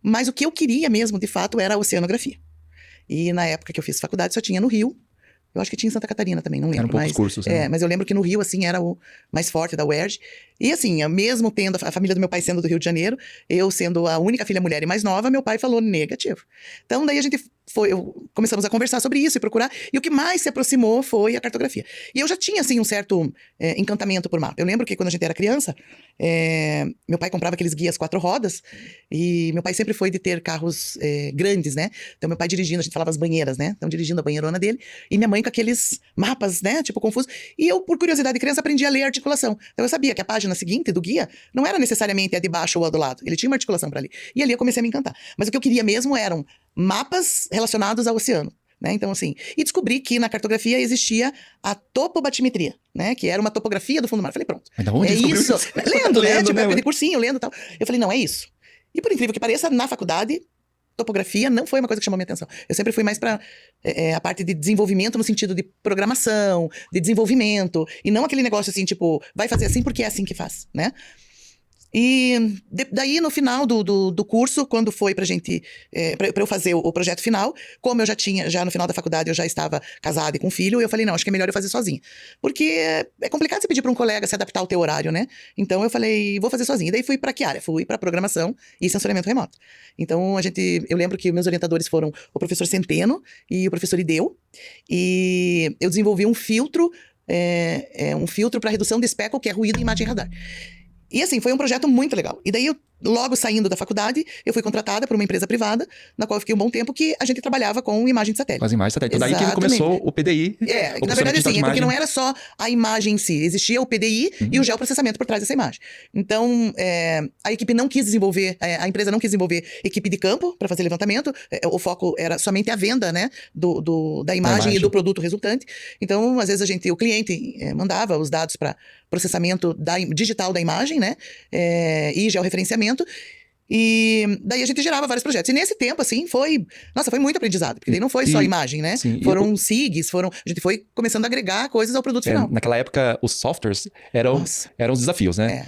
Mas o que eu queria mesmo, de fato, era a oceanografia. E na época que eu fiz faculdade, só tinha no Rio. Eu acho que tinha em Santa Catarina também, não lembro. Eram poucos cursos, né? Mas eu lembro que no Rio, assim, era o mais forte da UERJ. E assim, mesmo tendo a família do meu pai sendo do Rio de Janeiro, eu sendo a única filha mulher e mais nova, meu pai falou negativo. Então daí a gente começamos a conversar sobre isso e procurar. E o que mais se aproximou foi a cartografia. E eu já tinha, assim, um certo encantamento por mapa. Eu lembro que quando a gente era criança, meu pai comprava aqueles guias 4 rodas. E meu pai sempre foi de ter carros grandes, né? Então meu pai dirigindo, a gente falava as banheiras, né? Então dirigindo a banheirona dele. E minha mãe com aqueles mapas, né? Tipo, confusos. E eu, por curiosidade de criança, aprendi a ler articulação. Então eu sabia que a página seguinte do guia não era necessariamente a de baixo ou a do lado. Ele tinha uma articulação para ali. E ali eu comecei a me encantar. Mas o que eu queria mesmo eram mapas relacionados ao oceano. Né? Então, assim, e descobri que na cartografia existia a topobatimetria, né? Que era uma topografia do fundo do mar. Falei, pronto. Mas da onde isso. Lendo, Lendo, né? Tipo, né? de cursinho, lendo e tal. Eu falei, não, é isso. E por incrível que pareça, na faculdade, topografia não foi uma coisa que chamou minha atenção. Eu sempre fui mais para a parte de desenvolvimento no sentido de programação, de desenvolvimento, e não aquele negócio assim, tipo, vai fazer assim porque é assim que faz, né? E daí, no final do curso, quando foi pra gente, pra eu fazer o projeto final, como eu já no final da faculdade, eu já estava casada e com filho, eu falei, não, acho que é melhor eu fazer sozinha. Porque é complicado você pedir pra um colega se adaptar ao teu horário, né? Então eu falei, vou fazer sozinha. E daí fui pra que área? Fui pra programação e sensoriamento remoto. Então eu lembro que meus orientadores foram o professor Centeno e o professor Ideu, e eu desenvolvi um filtro para redução de speckle, que é ruído em imagem radar. E assim, foi um projeto muito legal. E daí, logo saindo da faculdade, eu fui contratada por uma empresa privada, na qual eu fiquei um bom tempo, que a gente trabalhava com imagem de satélite. Com as imagens de satélite. Então daí que começou o PDI. Na verdade, assim, porque não era só a imagem em si. Existia o PDI e o geoprocessamento por trás dessa imagem. Então, a equipe não quis desenvolver, a empresa não quis desenvolver equipe de campo para fazer levantamento. O foco era somente a venda, né, da imagem e do produto resultante. Então, às vezes, o cliente mandava os dados para processamento digital da imagem, né, e georreferenciamento. E daí a gente gerava vários projetos. E nesse tempo, assim, foi muito aprendizado. Porque daí não foi só imagem, né? Sim, foram SIGs, a gente foi começando a agregar coisas ao produto final. Naquela época, os softwares eram os desafios, né?